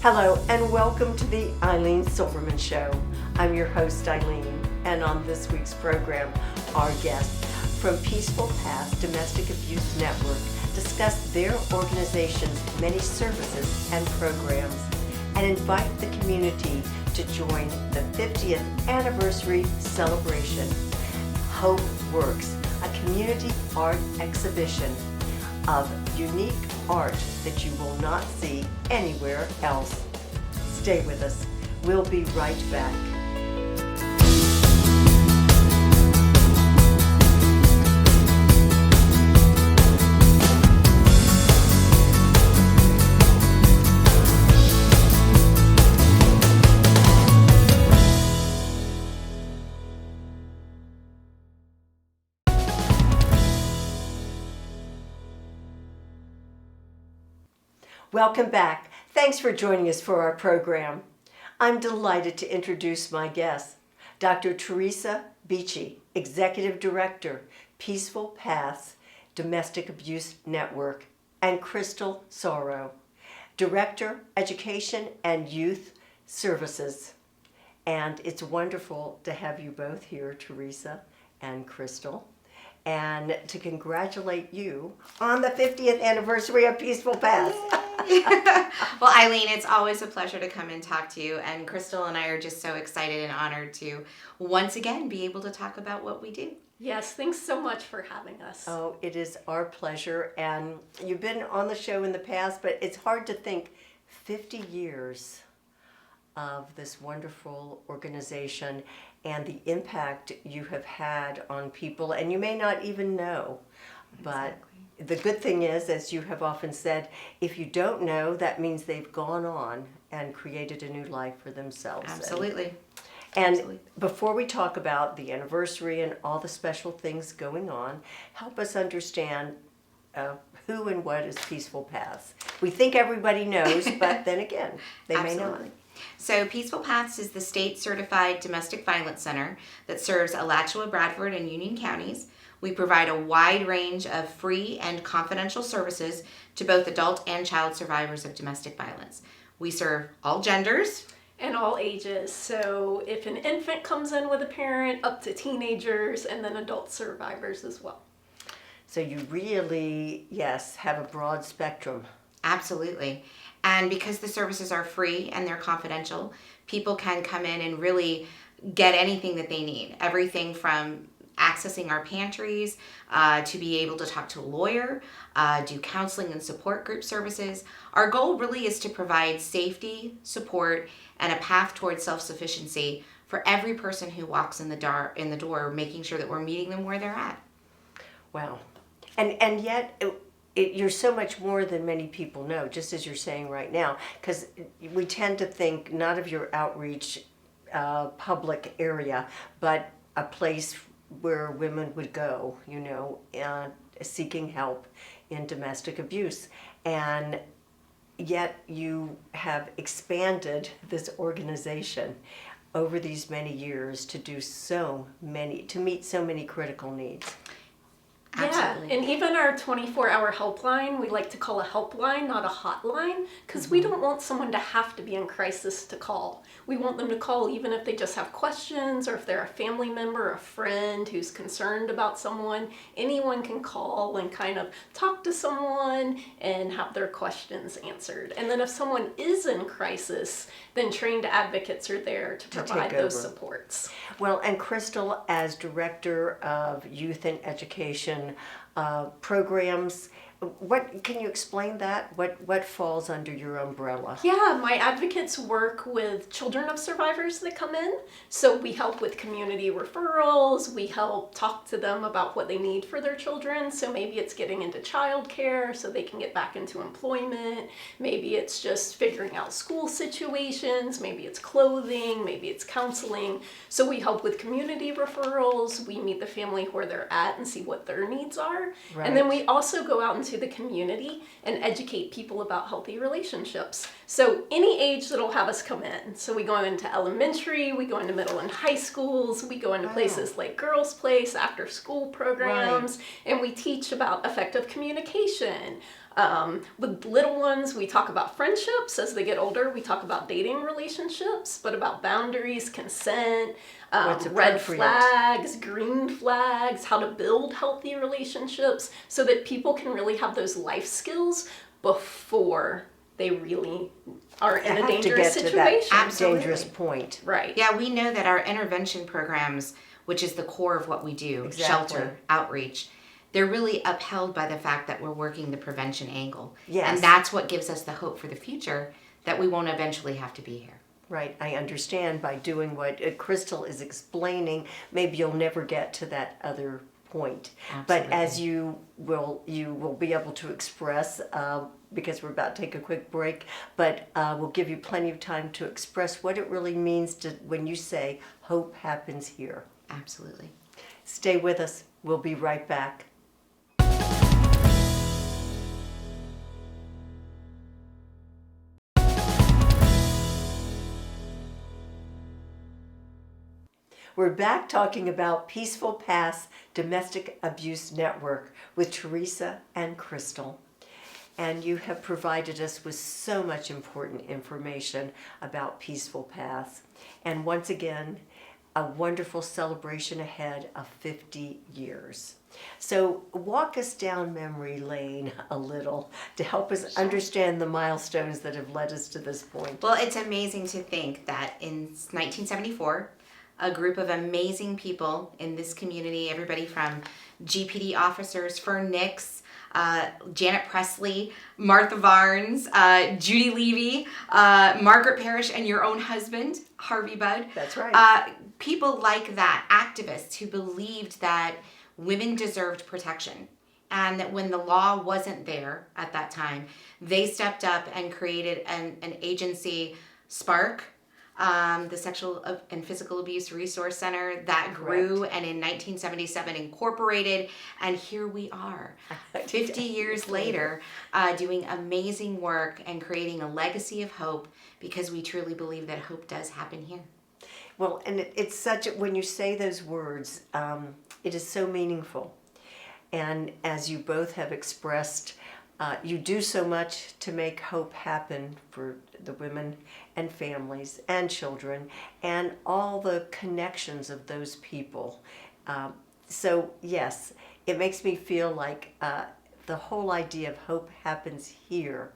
Hello and welcome to the Silverman Show. I'm your host Ilene, and on this week's program, our guests from Peaceful Paths Domestic Abuse Network discuss their organization's many services and programs and invite the community to join the 50th anniversary celebration. Hope Works, a community art exhibition of unique art that you will not see anywhere else. Stay with us. We'll be right back. Welcome back. Thanks for joining us for our program. I'm delighted to introduce my guest, Dr. Teresa Beachy, Executive Director, Peaceful Paths Domestic Abuse Network, and Crystal Sorrow, Director, Education and Youth Services. And it's wonderful to have you both here, Teresa and Crystal, and to congratulate you on the 50th anniversary of Peaceful Paths. Well, Ilene, it's always a pleasure to come and talk to you, and Crystal and I are just so excited and honored to once again be able to talk about what we do. Yes, thanks so much for having us. Oh, it is our pleasure, and you've been on the show in the past, but it's hard to think 50 years of this wonderful organization and the impact you have had on people, and you may not even know, but the good thing is, as you have often said, if you don't know, that means they've gone on and created a new life for themselves. Absolutely. And before we talk about the anniversary and all the special things going on, help us understand who and what is Peaceful Paths. We think everybody knows, but then again, they may not. So Peaceful Paths is the state-certified domestic violence center that serves Alachua, Bradford, and Union counties. We provide a wide range of free and confidential services to both adult and child survivors of domestic violence. We serve all genders. And all ages. So if an infant comes in with a parent, up to teenagers, and then adult survivors as well. So you really, yes, have a broad spectrum. Absolutely. And because the services are free and they're confidential, people can come in and really get anything that they need. Everything from accessing our pantries, to be able to talk to a lawyer, do counseling and support group services. Our goal really is to provide safety, support, and a path towards self-sufficiency for every person who walks in the door, making sure that we're meeting them where they're at. Wow. And yet, you're so much more than many people know, just as you're saying right now, because we tend to think not of your outreach public area, but a place where women would go, seeking help in domestic abuse. And yet you have expanded this organization over these many years to do to meet so many critical needs. Absolutely. Yeah, and even our 24-hour helpline, we like to call a helpline, not a hotline, because we don't want someone to have to be in crisis to call. We want them to call even if they just have questions or if they're a family member, a friend who's concerned about someone. Anyone can call and kind of talk to someone and have their questions answered. And then if someone is in crisis, then trained advocates are there to provide those supports. Well, and Crystal, as Director of Youth and Education programs, what can you explain that? What falls under your umbrella? Yeah, my advocates work with children of survivors that come in. So we help with community referrals. We help talk to them about what they need for their children. So maybe it's getting into childcare so they can get back into employment. Maybe it's just figuring out school situations. Maybe it's clothing. Maybe it's counseling. So we help with community referrals. We meet the family where they're at and see what their needs are. Right. And then we also go out into the community and educate people about healthy relationships. So any age that'll have us come in. So we go into elementary, we go into middle and high schools, we go into places like Girls Place, after school programs, and we teach about effective communication, With little ones, we talk about friendships. As they get older, we talk about dating relationships, but about boundaries, consent, red flags, green flags, how to build healthy relationships so that people can really have those life skills before they really are in a dangerous situation. Absolutely. Dangerous point. Right. Yeah, we know that our intervention programs, which is the core of what we do, shelter, outreach, they're really upheld by the fact that we're working the prevention angle. Yes. And that's what gives us the hope for the future that we won't eventually have to be here. Right. I understand by doing what Crystal is explaining, maybe you'll never get to that other point. Absolutely. But as you will be able to express, because we're about to take a quick break, but we'll give you plenty of time to express what it really means to when you say hope happens here. Absolutely. Stay with us. We'll be right back. We're back talking about Peaceful Paths Domestic Abuse Network with Teresa and Crystal. And you have provided us with so much important information about Peaceful Paths. And once again, a wonderful celebration ahead of 50 years. So walk us down memory lane a little to help us understand the milestones that have led us to this point. Well, it's amazing to think that in 1974, a group of amazing people in this community, everybody from GPD officers, Fern Nix, Janet Presley, Martha Varnes, Judy Levy, Margaret Parrish, and your own husband, Harvey Budd. That's right. People like that, activists who believed that women deserved protection. And that when the law wasn't there at that time, they stepped up and created an agency, SPARK, the Sexual and Physical Abuse Resource Center, that grew and in 1977 incorporated, and here we are 50 years later doing amazing work and creating a legacy of hope because we truly believe that hope does happen here. Well, and it's such, when you say those words, it is so meaningful. And as you both have expressed, you do so much to make hope happen for the women and families and children and all the connections of those people. So yes, it makes me feel like the whole idea of hope happens here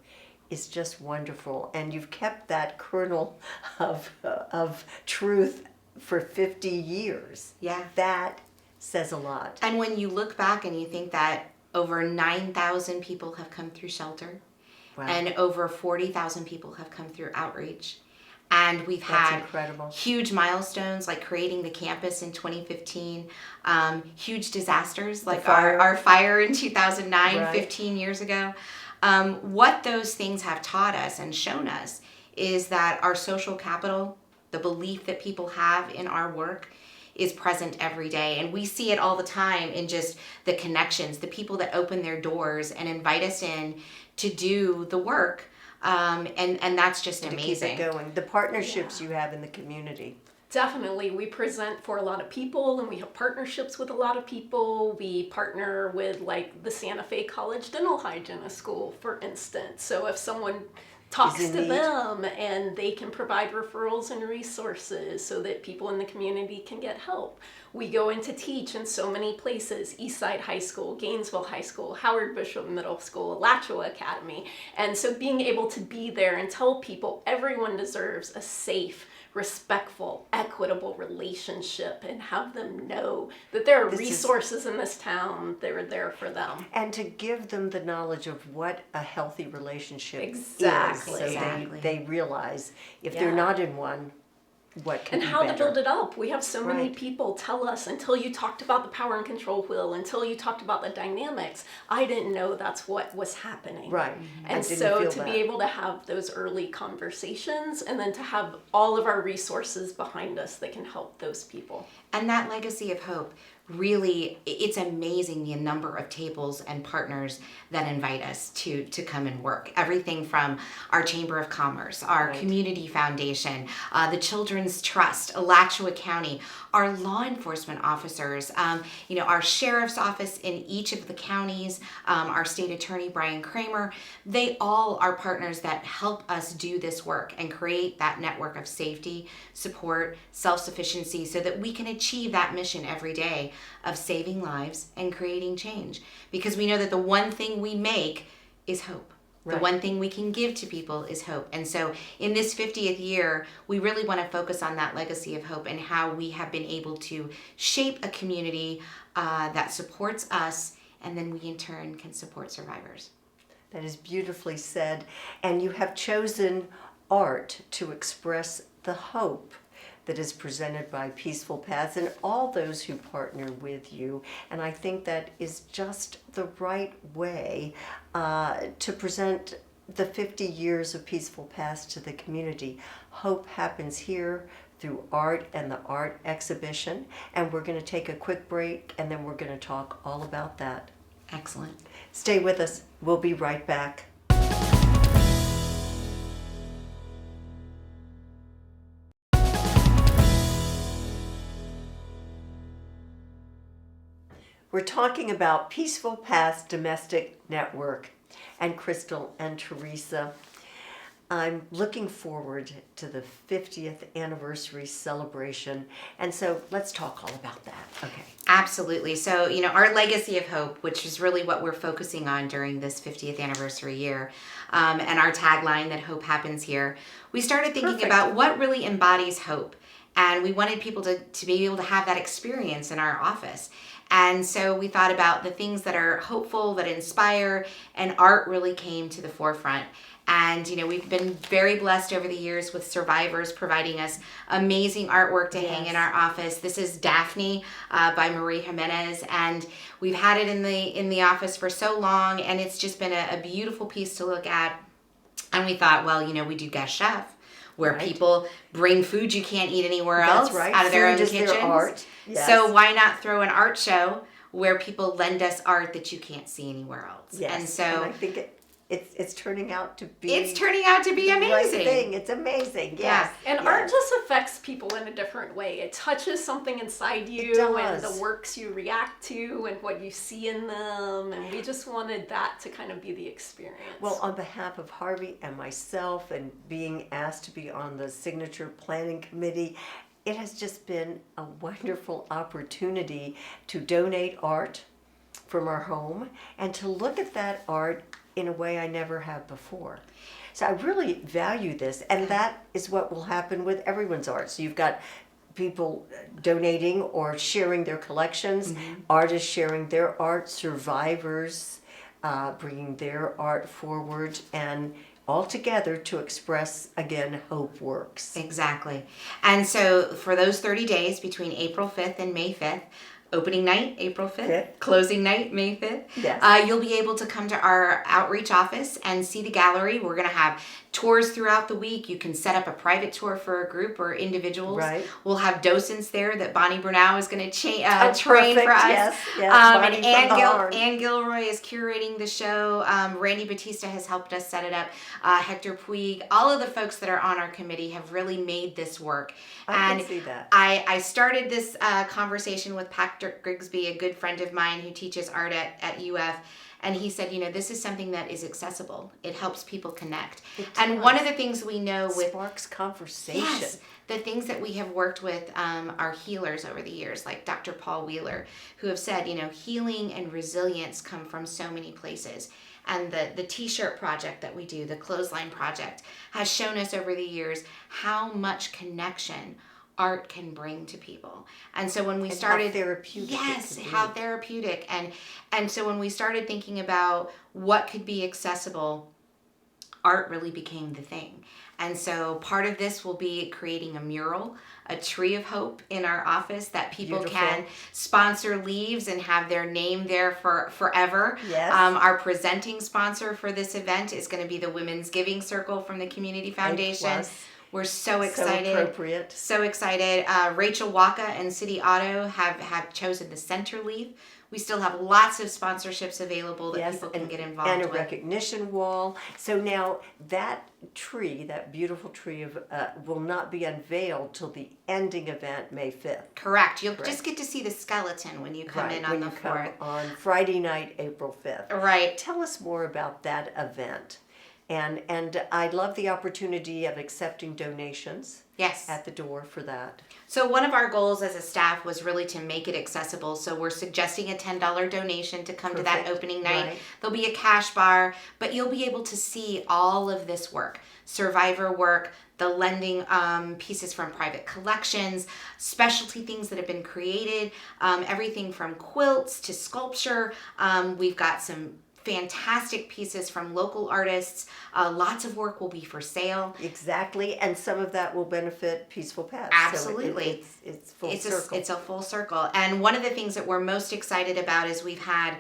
is just wonderful. And you've kept that kernel of truth for 50 years. Yeah. That says a lot. And when you look back and you think that over 9,000 people have come through shelter, Wow. and over 40,000 people have come through outreach. And we've had incredible. Huge milestones like creating the campus in 2015, huge disasters like our fire in 2009, Right. 15 years ago. What those things have taught us and shown us is that our social capital, the belief that people have in our work, is present every day. And we see it all the time in just the connections, the people that open their doors and invite us in to do the work. And that's just amazing. To keep it going. The partnerships you have in the community. Definitely. We present for a lot of people and we have partnerships with a lot of people. We partner with like the Santa Fe College Dental Hygienist School, for instance. So if someone talks to them and they can provide referrals and resources so that people in the community can get help. We go in to teach in so many places: Eastside High School, Gainesville High School, Howard Bishop Middle School, Alachua Academy. And so being able to be there and tell people everyone deserves a safe, respectful, equitable relationship and have them know that there are resources in this town that are there for them. And to give them the knowledge of what a healthy relationship Exactly. is. So they realize if they're not in one, what can and be how better. to build it up. We have so many Right. people tell us, until you talked about the power and control wheel, until you talked about the dynamics, I didn't know that's what was happening. Right. I And didn't so feel to that. be able to have those early conversations and then to have all of our resources behind us that can help those people. And that legacy of hope really, it's amazing the number of tables and partners that invite us to come and work. Everything from our Chamber of Commerce, our Right. Community Foundation, the Children's Trust, Alachua County, our law enforcement officers, our sheriff's office in each of the counties, our state attorney, Brian Kramer. They all are partners that help us do this work and create that network of safety, support, self-sufficiency so that we can achieve that mission every day of saving lives and creating change. Because we know that the one thing we make is hope. The Right. one thing we can give to people is hope. And so in this 50th year, we really want to focus on that legacy of hope and how we have been able to shape a community that supports us, and then we in turn can support survivors. That is beautifully said. And you have chosen art to express the hope that is presented by Peaceful Paths and all those who partner with you. And I think that is just the right way to present the 50 years of Peaceful Paths to the community. Hope happens here through art and the art exhibition. And we're going to take a quick break, and then we're going to talk all about that. Excellent. Stay with us. We'll be right back. We're talking about Peaceful Paths Domestic Network, and Crystal and Teresa. I'm looking forward to the 50th anniversary celebration, and so let's talk all about that. Okay. Absolutely. So, our legacy of hope, which is really what we're focusing on during this 50th anniversary year, and our tagline that hope happens here, we started thinking Perfect. about what really embodies hope. And we wanted people to be able to have that experience in our office. And so we thought about the things that are hopeful, that inspire, and art really came to the forefront. And, we've been very blessed over the years with survivors providing us amazing artwork to hang in our office. This is Daphne by Marie Jimenez, and we've had it in the office for so long, and it's just been a beautiful piece to look at. And we thought, well, we do guest chef, where Right. people bring food you can't eat anywhere else That's right. out of their own Food is kitchens. their art. Yes. So why not throw an art show where people lend us art that you can't see anywhere else? Yes. And so I think it's turning out to be it's turning out to be the right amazing. thing. It's amazing. Yes. And Yes. art just affects people in a different way. It touches something inside you, and does. the works you react to and what you see in them. And we just wanted that to kind of be the experience. Well, on behalf of Harvey and myself, and being asked to be on the signature planning committee, it has just been a wonderful opportunity to donate art from our home and to look at that art in a way I never have before. So I really value this, and that is what will happen with everyone's art. So you've got people donating or sharing their collections, artists sharing their art, survivors bringing their art forward, and all together to express, again, hope works. Exactly. And so for those 30 days between April 5th and May 5th, opening night, April 5th, Fifth. closing night, May 5th. Yes. You'll be able to come to our outreach office and see the gallery. We're going to have tours throughout the week. You can set up a private tour for a group or individuals. Right. We'll have docents there that Bonnie Brunau is going to train perfect. for us. Yes, yes. Bonnie And from the Horn. Ann Gilroy is curating the show. Randy Batista has helped us set it up. Hector Puig. All of the folks that are on our committee have really made this work. I and can see that. I started this conversation with Patrick Grigsby, a good friend of mine who teaches art at UF. And he said, this is something that is accessible. It helps people connect. It And does. one of the things we know with Sparks conversation. yes, the things that we have worked with are healers over the years, like Dr. Paul Wheeler, who have said, healing and resilience come from so many places. And the T-shirt project that we do, the clothesline project, has shown us over the years how much connection art can bring to people. And so when we And started how therapeutic it yes, can be. how therapeutic. And so when we started thinking about what could be accessible, art really became the thing. And so part of this will be creating a mural, a tree of hope in our office that people Beautiful. can sponsor leaves and have their name there for forever. Yes. Our presenting sponsor for this event is going to be the Women's Giving Circle from the Community Foundation. A+. We're so So excited. appropriate. So excited. Rachel Waka and City Auto have chosen the center leaf. We still have lots of sponsorships available that people can get involved and a with. recognition wall. So now that tree, that beautiful tree will not be unveiled till the ending event, May 5th. Correct. You'll just get to see the skeleton when you come in on when the you come 4th. on Friday night, April 5th. Right. Tell us more about that event. And I love the opportunity of accepting donations. Yes. At the door for that. So one of our goals as a staff was really to make it accessible. So we're suggesting a $10 donation to come to that opening night. Right. There'll be a cash bar, but you'll be able to see all of this work. Survivor work, the lending pieces from private collections, specialty things that have been created, everything from quilts to sculpture. We've got some fantastic pieces from local artists. Lots of work will be for sale. Exactly, and some of that will benefit Peaceful Paths. Absolutely. So it's full circle. It's a full circle. And one of the things that we're most excited about is we've had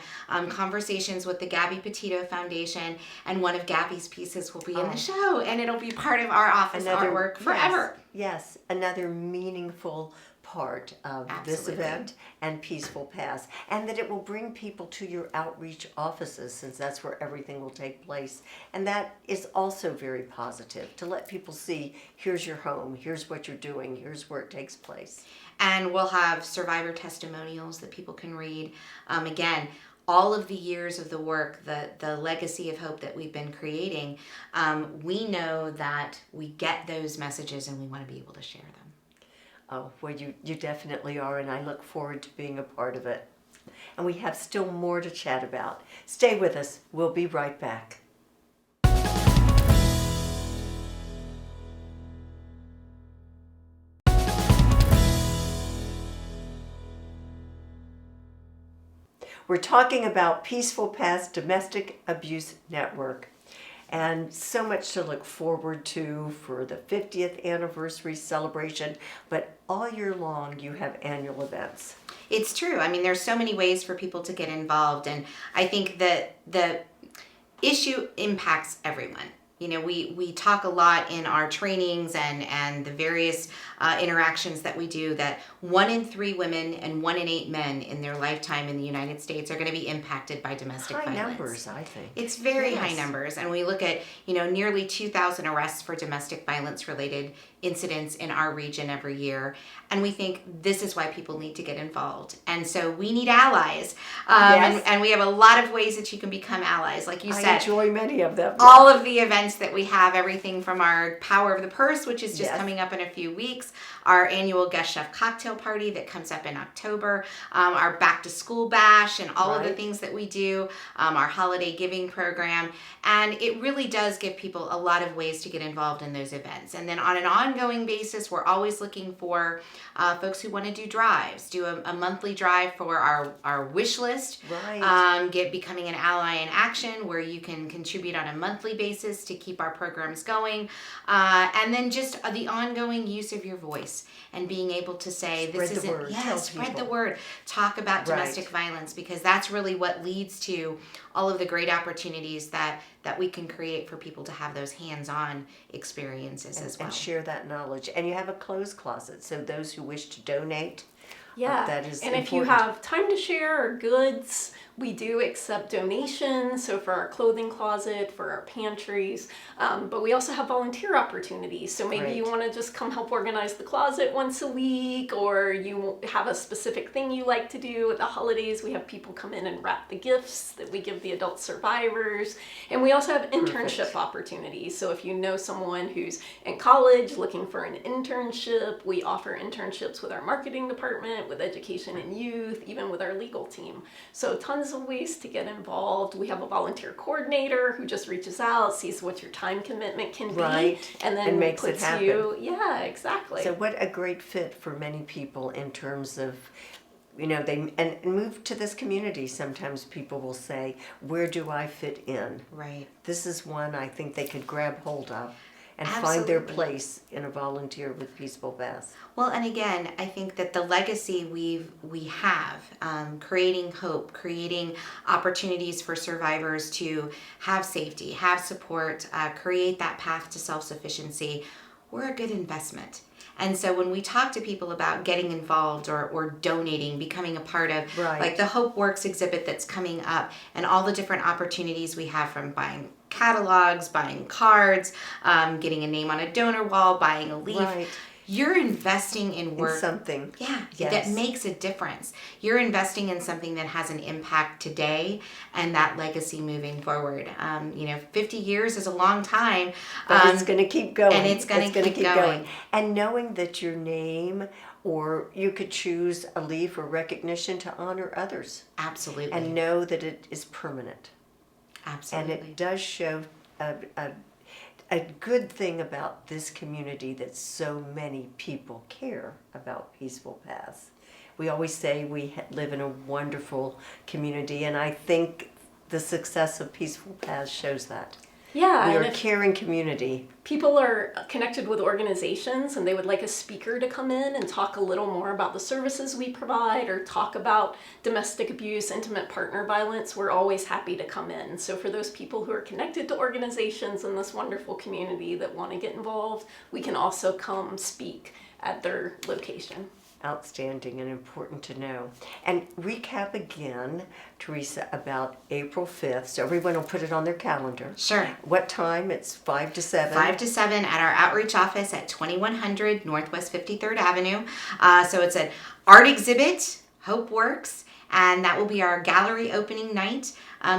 conversations with the Gabby Petito Foundation, and one of Gabby's pieces will be in the show, and it'll be part of our office artwork forever. Yes, another meaningful part of this event and Peaceful Paths, and that it will bring people to your outreach offices, since that's where everything will take place. And that is also very positive, to let people see, here's your home, here's what you're doing, here's where it takes place. And we'll have survivor testimonials that people can read. Again, all of the years of the work, the legacy of hope that we've been creating, we know that we get those messages and we want to be able to share them. Oh, well, you definitely are, and I look forward to being a part of it. And we have still more to chat about. Stay with us. We'll be right back. We're talking about Peaceful Paths Domestic Abuse Network. And so much to look forward to for the 50th anniversary celebration, but all year long you have annual events. It's true. I mean, there's so many ways for people to get involved, and I think that the issue impacts everyone. You know, we talk a lot in our trainings and the various interactions that we do that 1 in 3 women and 1 in 8 men in their lifetime in the United States are going to be impacted by domestic violence. High numbers, I think. It's very high numbers. And we look at, nearly 2,000 arrests for domestic violence related incidents in our region every year. And we think this is why people need to get involved. And so we need allies. And we have a lot of ways that you can become allies. Like you said, I enjoy many of them. All of the events that we have, everything from our Power of the Purse, which is just coming up in a few weeks, our annual Guest Chef Cocktail Party that comes up in October, our Back to School Bash, and all of the things that we do, our Holiday Giving Program. And it really does give people a lot of ways to get involved in those events. And then on an ongoing basis, we're always looking for folks who want to do drives, do a monthly drive for our wish list, becoming an ally in action, where you can contribute on a monthly basis to keep our programs going, and then just the ongoing use of your voice and being able to say, spread the word, talk about domestic violence, because that's really what leads to all of the great opportunities that we can create for people to have those hands-on experiences as well. And share that knowledge. And you have a clothes closet, so those who wish to donate, that is important. If you have time to share or goods, we do accept donations, so for our clothing closet, for our pantries, but we also have volunteer opportunities. So maybe you want to just come help organize the closet once a week, or you have a specific thing you like to do at the holidays. We have people come in and wrap the gifts that we give the adult survivors. And we also have internship opportunities. So if you know someone who's in college looking for an internship, we offer internships with our marketing department, with education and youth, even with our legal team. So tons of ways to get involved. We have a volunteer coordinator who just reaches out, sees what your time commitment can be, and then makes puts it happen. Exactly. So what a great fit for many people in terms of, they and move to this community. Sometimes people will say, where do I fit in? Right. This is one I think they could grab hold of and find their place in a volunteer with Peaceful Paths. Well, and again, I think that the legacy we have, creating hope, creating opportunities for survivors to have safety, have support, create that path to self-sufficiency. we're a good investment. And so when we talk to people about getting involved or donating, becoming a part of like the Hope Works exhibit that's coming up and all the different opportunities we have, from buying catalogs, buying cards, getting a name on a donor wall, buying a leaf. You're investing in work. In something. Yeah, that makes a difference. You're investing in something that has an impact today and that legacy moving forward. 50 years is a long time. But it's going to keep going. And it's going to keep going. And knowing that your name, or you could choose a leaf or recognition to honor others. Absolutely. And know that it is permanent. Absolutely. And it does show a good thing about this community, that so many people care about Peaceful Paths. We always say we live in a wonderful community, and I think the success of Peaceful Paths shows that. Yeah, we are a caring community. People are connected with organizations and they would like a speaker to come in and talk a little more about the services we provide, or talk about domestic abuse, intimate partner violence. We're always happy to come in. So for those people who are connected to organizations in this wonderful community that want to get involved, we can also come speak at their location. Outstanding and important to know. And recap again, Teresa, about April 5th, so everyone will put it on their calendar. Sure. What time? It's 5 to 7? 5 to 7 at our outreach office at 2100 Northwest 53rd Avenue. So it's an art exhibit, Hope Works, and that will be our gallery opening night.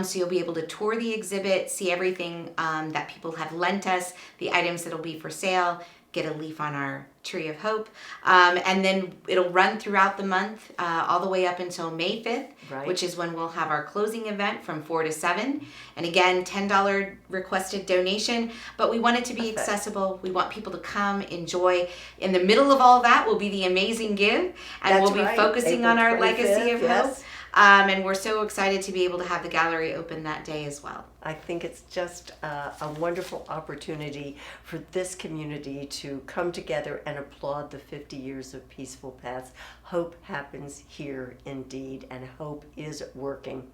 So you'll be able to tour the exhibit, see everything that people have lent us, the items that will be for sale, get a leaf on our Tree of Hope. And then it'll run throughout the month, all the way up until May 5th, which is when we'll have our closing event from 4 to 7. And again, $10 requested donation, but we want it to be accessible. We want people to come, enjoy. In the middle of all that will be the Amazing Give, and we'll be focusing April on our 25th, legacy of yes. hope. And we're so excited to be able to have the gallery open that day as well. I think it's just a wonderful opportunity for this community to come together and applaud the 50 years of Peaceful Paths. Hope happens here indeed, and hope is working.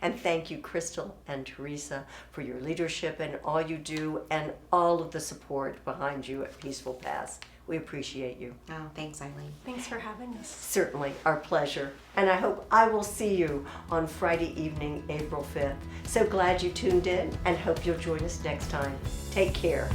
And thank you, Crystal and Teresa, for your leadership and all you do, and all of the support behind you at Peaceful Paths. We appreciate you. Oh, thanks, Eileen. Thanks for having us. Certainly, our pleasure. And I hope I will see you on Friday evening, April 5th. So glad you tuned in, and hope you'll join us next time. Take care.